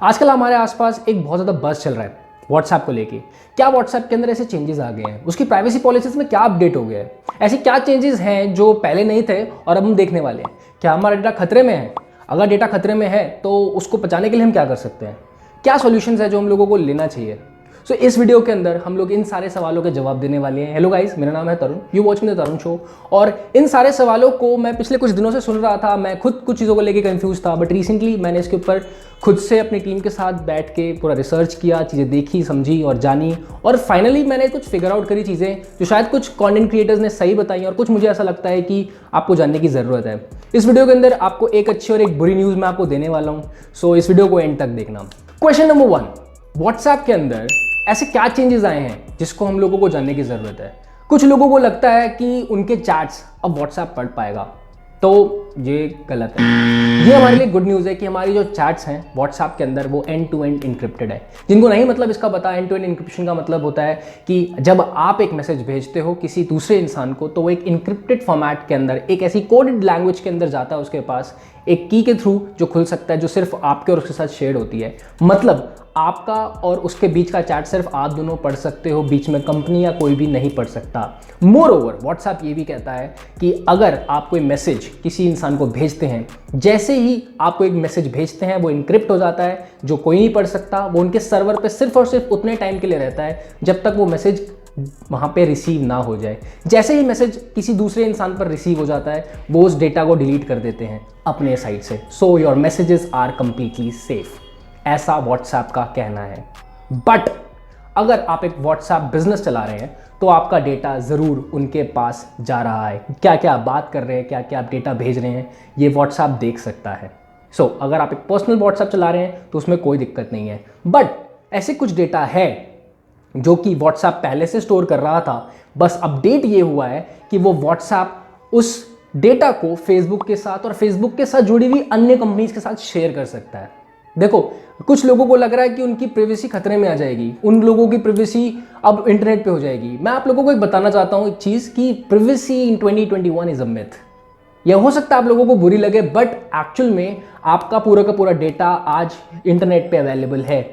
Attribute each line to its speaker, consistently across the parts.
Speaker 1: आजकल हमारे आसपास एक बहुत ज़्यादा बज़ चल रहा है व्हाट्सएप को लेके। क्या व्हाट्सएप के अंदर ऐसे चेंजेस आ गए हैं, उसकी प्राइवेसी पॉलिसीज में क्या अपडेट हो गया है, ऐसे क्या चेंजेस हैं जो पहले नहीं थे और अब हम देखने वाले हैं। क्या हमारा डेटा खतरे में है? अगर डेटा खतरे में है तो उसको बचाने के लिए हम क्या कर सकते हैं? क्या सॉल्यूशंस है जो हम लोगों को लेना चाहिए? सो इस वीडियो के अंदर हम लोग इन सारे सवालों के जवाब देने वाले हैं। हेलो गाइस, मेरा नाम है Tarun, you watching the Tarun show. और इन सारे सवालों को मैं पिछले कुछ दिनों से सुन रहा था। मैं खुद कुछ चीज़ों को लेके कंफ्यूज था, बट रिसेंटली मैंने इसके ऊपर खुद से अपनी टीम के साथ बैठ के पूरा रिसर्च किया, चीज़ें देखी, समझी और जानी, और फाइनली मैंने कुछ फिगर आउट करी चीज़ें जो शायद कुछ कंटेंट क्रिएटर्स ने सही बताई और कुछ मुझे ऐसा लगता है कि आपको जानने की ज़रूरत है। इस वीडियो के अंदर आपको एक अच्छी और एक बुरी न्यूज़ मैं आपको देने वाला हूँ। सो इस वीडियो को एंड तक देखना। क्वेश्चन नंबर 1, व्हाट्सएप के अंदर ऐसे क्या चेंजेस आए हैं जिसको हम लोगों को जानने की ज़रूरत है। कुछ लोगों को लगता है कि उनके चैट्स अब व्हाट्सएप पढ़ पाएगा, तो ये गलत है। ये हमारे लिए गुड न्यूज़ है कि हमारी जो चैट्स हैं व्हाट्सएप के अंदर वो एंड टू एंड इंक्रिप्टेड है। जिनको नहीं मतलब इसका पता, एंड टू एंड इंक्रिप्शन का मतलब होता है कि जब आप एक मैसेज भेजते हो किसी दूसरे इंसान को, तो वो एक इंक्रिप्टेड फॉर्मेट के अंदर, एक ऐसी कोडेड लैंग्वेज के अंदर जाता है उसके पास, एक की के थ्रू जो खुल सकता है, जो सिर्फ आपके और उसके साथ शेयर होती है। मतलब आपका और उसके बीच का चैट सिर्फ आप दोनों पढ़ सकते हो, बीच में कंपनी या कोई भी नहीं पढ़ सकता। मोर ओवर व्हाट्सएप ये भी कहता है कि अगर आप कोई मैसेज किसी इंसान को भेजते हैं, जैसे ही आपको एक मैसेज भेजते हैं वो इनक्रिप्ट हो जाता है, जो कोई नहीं पढ़ सकता। वो उनके सर्वर पे सिर्फ और सिर्फ उतने टाइम के लिए रहता है जब तक वो मैसेज वहाँ पे रिसीव ना हो जाए। जैसे ही मैसेज किसी दूसरे इंसान पर रिसीव हो जाता है, वो उस डेटा को डिलीट कर देते हैं अपने साइड से। So your messages are completely safe, ऐसा व्हाट्सएप का कहना है। बट अगर आप एक व्हाट्सएप बिजनेस चला रहे हैं तो आपका डेटा ज़रूर उनके पास जा रहा है। क्या क्या आप बात कर रहे हैं, क्या क्या आप डेटा भेज रहे हैं, ये व्हाट्सएप देख सकता है। सो अगर आप एक पर्सनल व्हाट्सएप चला रहे हैं तो उसमें कोई दिक्कत नहीं है। बट ऐसे कुछ डेटा है जो कि व्हाट्सएप पहले से स्टोर कर रहा था, बस अपडेट ये हुआ है कि वो व्हाट्सएप उस डेटा को फेसबुक के साथ और फेसबुक के साथ जुड़ी हुई अन्य कंपनीज के साथ शेयर कर सकता है। देखो, कुछ लोगों को लग रहा है कि उनकी प्राइवेसी खतरे में आ जाएगी, उन लोगों की प्राइवेसी अब इंटरनेट पे हो जाएगी। मैं आप लोगों को एक बताना चाहता हूँ एक चीज़ कि privacy in 2021 is a myth. यह हो सकता है आप लोगों को बुरी लगे, बट एक्चुअल में आपका पूरा का पूरा डेटा आज इंटरनेट पे अवेलेबल है।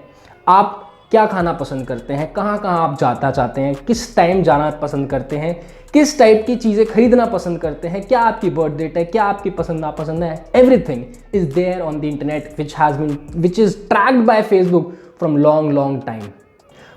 Speaker 1: आप क्या खाना पसंद करते हैं, कहाँ कहाँ आप जाना चाहते हैं, किस टाइम जाना पसंद करते हैं, किस टाइप की चीज़ें खरीदना पसंद करते हैं, क्या आपकी बर्थ डेट है, क्या आपकी पसंद नापसंद है, everything is there on the internet which is tracked by Facebook from long time.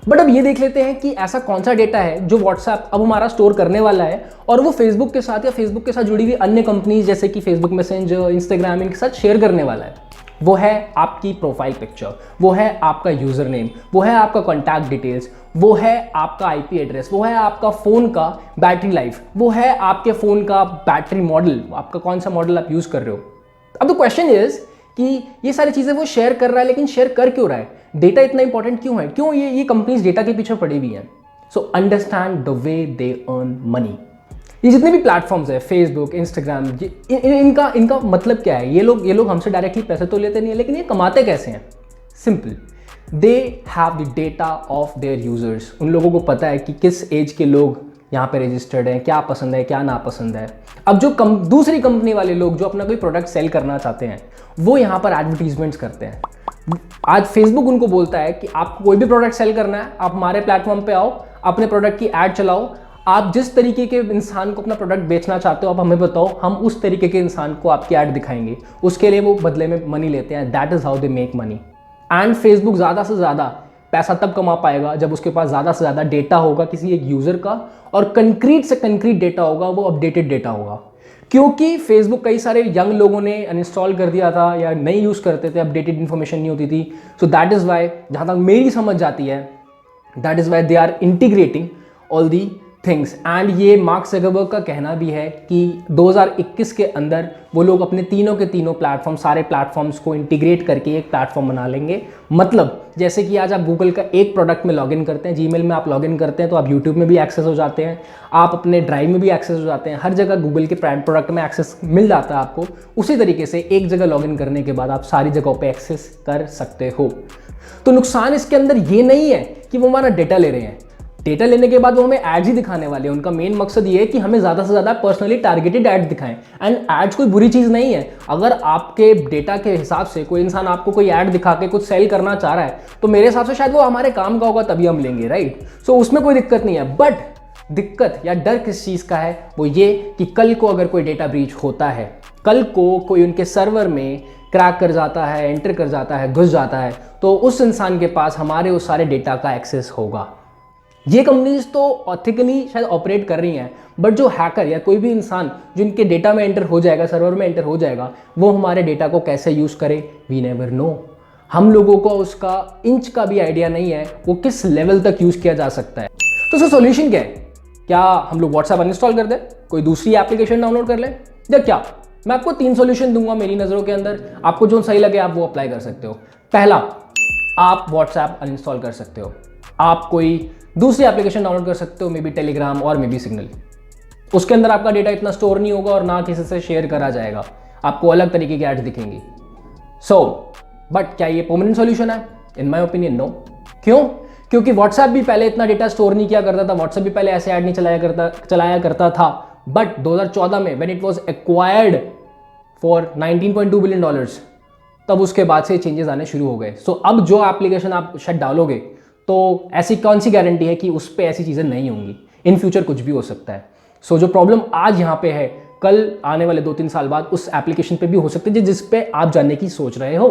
Speaker 1: But अब ये देख लेते हैं कि ऐसा कौन सा डेटा है जो व्हाट्सएप अब हमारा स्टोर करने वाला है और वो फेसबुक के साथ या फेसबुक के साथ जुड़ी हुई अन्य कंपनीज जैसे कि फेसबुक मैसेंजर, इंस्टाग्राम, इनके साथ शेयर करने वाला है। वो है आपकी प्रोफाइल पिक्चर, वो है आपका यूजर नेम, वो है आपका कॉन्टैक्ट डिटेल्स, वो है आपका आईपी एड्रेस, वो है आपका फ़ोन का बैटरी लाइफ, वो है आपके फ़ोन का बैटरी मॉडल, आपका कौन सा मॉडल आप यूज़ कर रहे हो। अब द क्वेश्चन इज कि ये सारी चीज़ें वो शेयर कर रहा है, लेकिन शेयर कर क्यों रहा है? डेटा इतना इंपॉर्टेंट क्यों है? क्यों ये कंपनीज डेटा के पीछे पड़ी हुई हैं? So understand the way they earn money. ये जितने भी प्लेटफॉर्म्स है, फेसबुक, इंस्टाग्राम, इनका मतलब क्या है? ये लोग हमसे डायरेक्टली पैसे तो लेते नहीं है, लेकिन ये कमाते कैसे हैं? Simple, they have the data of their users. उन लोगों को पता है कि किस एज के लोग यहाँ पे रजिस्टर्ड हैं, क्या पसंद है, क्या नापसंद है। अब जो दूसरी कंपनी वाले लोग जो अपना कोई प्रोडक्ट सेल करना चाहते हैं, वो यहाँ पर एडवर्टीजमेंट्स करते हैं। आज फेसबुक उनको बोलता है कि आपको कोई भी प्रोडक्ट सेल करना है, आप हमारे प्लेटफॉर्म पे आओ, अपने प्रोडक्ट की ऐड चलाओ, आप जिस तरीके के इंसान को अपना प्रोडक्ट बेचना चाहते हो आप हमें बताओ, हम उस तरीके के इंसान को आपकी ऐड दिखाएंगे। उसके लिए वो बदले में मनी लेते हैं। That is how they make money. And Facebook ज़्यादा से ज़्यादा पैसा तब कमा पाएगा जब उसके पास ज़्यादा से ज़्यादा डेटा होगा किसी एक यूज़र का, और कंक्रीट से कंक्रीट डेटा होगा, वो अपडेटेड डेटा होगा। क्योंकि फेसबुक कई सारे यंग लोगों ने अनइंस्टॉल कर दिया था या नहीं यूज़ करते थे, अपडेटेड इन्फॉर्मेशन नहीं होती थी। सो दैट इज़ वाई, जहाँ तक मेरी समझ जाती है, that is why they are integrating all the things. And ये मार्क ज़करबर्ग का कहना भी है कि 2021 के अंदर वो लोग अपने तीनों के तीनों प्लेटफॉर्म, सारे प्लेटफॉर्म्स को इंटीग्रेट करके एक प्लेटफॉर्म बना लेंगे। मतलब जैसे कि आज आप गूगल का एक प्रोडक्ट में लॉगिन करते हैं, जीमेल में आप लॉगिन करते हैं तो आप यूट्यूब में भी एक्सेस हो जाते हैं, आप अपने ड्राइव में भी एक्सेस हो जाते हैं, हर जगह गूगल के प्रोडक्ट में एक्सेस मिल जाता है आपको। उसी तरीके से एक जगह लॉगिन करने के बाद आप सारी जगहों पर एक्सेस कर सकते हो। तो नुकसान इसके अंदर ये नहीं है कि वो हमारा डेटा ले रहे हैं। डेटा लेने के बाद वो हमें एड्स ही दिखाने वाले हैं। उनका मेन मकसद ये है कि हमें ज़्यादा से ज़्यादा पर्सनली टारगेटेड एड्स दिखाएं। एंड एड्स कोई बुरी चीज़ नहीं है। अगर आपके डेटा के हिसाब से कोई इंसान आपको कोई ऐड दिखा के कुछ सेल करना चाह रहा है तो मेरे हिसाब से शायद वो हमारे काम का होगा, तभी हम लेंगे, राइट। सो उसमें कोई दिक्कत नहीं है। बट दिक्कत या डर किस चीज़ का है, वो ये कि कल को अगर कोई डेटा ब्रीच होता है, कल को कोई उनके सर्वर में क्रैक कर जाता है, एंटर कर जाता है, घुस जाता है, तो उस इंसान के पास हमारे उस सारे डेटा का एक्सेस होगा। ये कंपनीज तो ऑथिकली शायद ऑपरेट कर रही हैं, बट जो हैकर या कोई भी इंसान जो इनके डेटा में एंटर हो जाएगा, सर्वर में एंटर हो जाएगा, वो हमारे डेटा को कैसे यूज़ करे, वी नेवर नो। हम लोगों को उसका इंच का भी आइडिया नहीं है वो किस लेवल तक यूज़ किया जा सकता है। तो उसका सोल्यूशन क्या है? क्या हम लोग व्हाट्सएप अनइंस्टॉल कर दें, कोई दूसरी एप्लीकेशन डाउनलोड कर लें, या क्या? मैं आपको 3 सॉल्यूशन दूंगा मेरी नज़रों के अंदर, आपको जो सही लगे आप वो अप्लाई कर सकते हो। पहला, आप व्हाट्सएप अनइंस्टॉल कर सकते हो। आप कोई दूसरी एप्लीकेशन डाउनलोड कर सकते हो, मे बी टेलीग्राम और मे बी सिग्नल। उसके अंदर आपका डेटा इतना स्टोर नहीं होगा और ना किसी से शेयर करा जाएगा, आपको अलग तरीके की एड्स दिखेंगी। बट क्या ये परमानेंट सॉल्यूशन है? इन माई ओपिनियन नो। क्यों? क्योंकि व्हाट्सएप भी पहले इतना डेटा स्टोर नहीं किया करता था, व्हाट्सएप भी पहले ऐसे ऐड नहीं चलाया करता था। बट 2014 में when it was acquired for $19.2 billion, तब उसके बाद से चेंजेस आने शुरू हो गए। सो अब जो एप्लीकेशन आप शायद डालोगे तो ऐसी कौन सी गारंटी है कि उस पर ऐसी चीज़ें नहीं होंगी? इन फ्यूचर कुछ भी हो सकता है। सो जो प्रॉब्लम आज यहाँ पे है, कल आने वाले 2-3 साल बाद उस एप्लीकेशन पे भी हो सकती है जिस पे आप जानने की सोच रहे हो।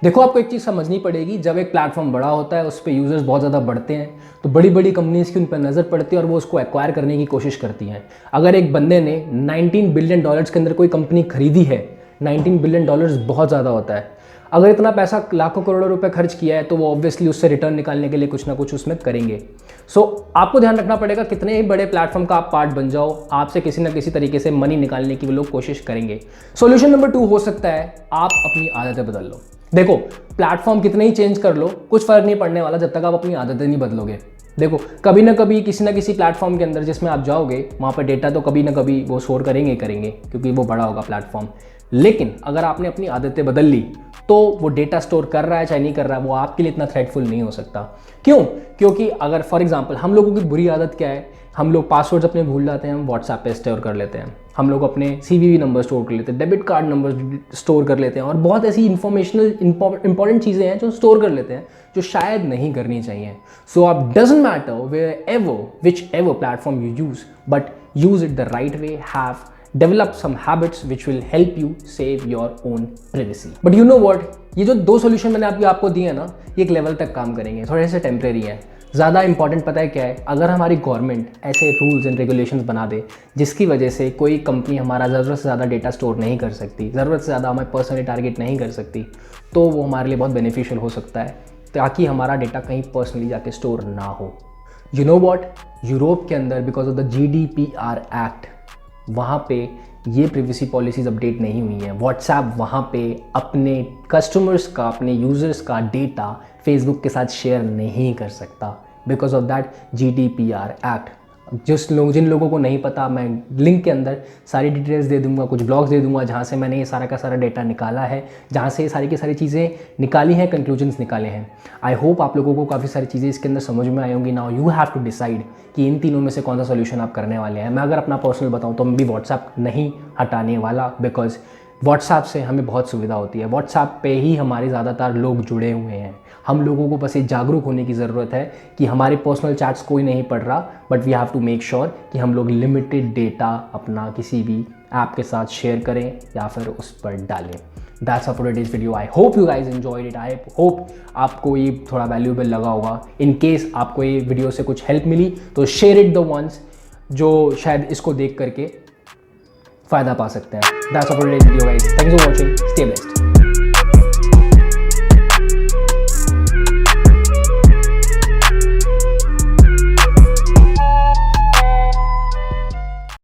Speaker 1: देखो, आपको एक चीज़ समझनी पड़ेगी, जब एक प्लेटफॉर्म बड़ा होता है, उस पर यूजर्स बहुत ज़्यादा बढ़ते हैं, तो बड़ी बड़ी कंपनीज की उन पर नज़र पड़ती है और वो उसको एक्वायर करने की कोशिश करती हैं। अगर एक बंदे ने $19 बिलियन के अंदर कोई कंपनी खरीदी है, $19 बिलियन बहुत ज़्यादा होता है। अगर इतना पैसा लाखों करोड़ों रुपए खर्च किया है तो वो ऑब्वियसली उससे रिटर्न निकालने के लिए कुछ ना कुछ उसमें करेंगे। सो आपको ध्यान रखना पड़ेगा, कितने ही बड़े प्लेटफॉर्म का आप पार्ट बन जाओ, आपसे किसी ना किसी तरीके से मनी निकालने की वो लोग कोशिश करेंगे। सोल्यूशन नंबर 2 हो सकता है आप अपनी आदतें बदल लो। देखो, प्लेटफॉर्म कितने ही चेंज कर लो, कुछ फर्क नहीं पड़ने वाला जब तक आप अपनी आदतें नहीं बदलोगे। देखो, कभी ना कभी किसी ना किसी प्लेटफॉर्म के अंदर जिसमें आप जाओगे, वहाँ पर डेटा तो कभी ना कभी वो स्टोर करेंगे क्योंकि वो बड़ा होगा प्लेटफॉर्म। लेकिन अगर आपने अपनी आदतें बदल ली तो वो डेटा स्टोर कर रहा है चाहे नहीं कर रहा है, वो आपके लिए इतना थ्रेटफुल नहीं हो सकता। क्यों? क्योंकि अगर फॉर एग्जांपल हम लोगों की बुरी आदत क्या है, हम लोग पासवर्ड्स अपने भूल जाते हैं, हम व्हाट्सएप पे स्टोर कर लेते हैं, हम लोग अपने CVV नंबर स्टोर कर लेते हैं, डेबिट कार्ड नंबर स्टोर कर लेते हैं और बहुत ऐसी इंफॉर्मेशनल इंपॉर्टेंट चीज़ें हैं जो स्टोर कर लेते हैं जो शायद नहीं करनी चाहिए। सो आप doesn't matter where ever which ever platform you use, but use it the right way, have develop some habits which will help you save your own privacy. But you know what, ये जो 2 solution मैंने आपको दिए ना, ये एक level तक काम करेंगे, थोड़े से टेम्परेरी हैं। ज़्यादा इंपॉर्टेंट पता है क्या है? अगर हमारी गवर्नमेंट ऐसे रूल्स एंड रेगुलेशंस बना दे जिसकी वजह से कोई कंपनी हमारा ज़रूरत से ज़्यादा डेटा स्टोर नहीं कर सकती, ज़रूरत से ज़्यादा हमें पर्सनली टारगेट नहीं कर सकती, तो वो हमारे लिए बहुत बेनिफिशियल हो सकता है, ताकि हमारा डेटा कहीं पर्सनली जाके स्टोर ना हो। यू नो वॉट, यूरोप के अंदर because of the GDPR act, वहाँ पे ये प्रिवेसी पॉलिसीज़ अपडेट नहीं हुई हैं। व्हाट्सएप वहाँ पे अपने कस्टमर्स का, अपने यूज़र्स का डेटा फेसबुक के साथ शेयर नहीं कर सकता because of that GDPR act. जिन लोगों को नहीं पता, मैं लिंक के अंदर सारी डिटेल्स दे दूंगा, कुछ ब्लॉग्स दे दूंगा जहाँ से मैंने ये सारा का सारा डेटा निकाला है, जहाँ से ये सारी की सारी चीज़ें निकाली हैं, कंक्लूजन्स निकाले हैं। आई होप आप लोगों को काफ़ी सारी चीज़ें इसके अंदर समझ में आई होंगी। Now you have to decide कि इन तीनों में से कौन सा सोल्यूशन आप करने वाले हैं। मैं अगर अपना पर्सनल बताऊँ तो मैं भी व्हाट्सएप नहीं हटाने वाला, बिकॉज व्हाट्सएप से हमें बहुत सुविधा होती है। व्हाट्सएप पे ही हमारे ज़्यादातर लोग जुड़े हुए हैं। हम लोगों को बस ये जागरूक होने की ज़रूरत है कि हमारे पर्सनल चैट्स कोई नहीं पढ़ रहा, but we have to make sure कि हम लोग लिमिटेड डेटा अपना किसी भी ऐप के साथ शेयर करें या फिर उस पर डालें। That's for today's video. I hope you guys enjoyed it. I hope आपको ये थोड़ा वैल्यूएबल लगा होगा। इन केस आपको ये वीडियो से कुछ हेल्प मिली तो शेयर इट द वंस जो शायद इसको देख करके फ़ायदा पा सकते हैं। That's for today's video guys. Thanks for watching. Stay best.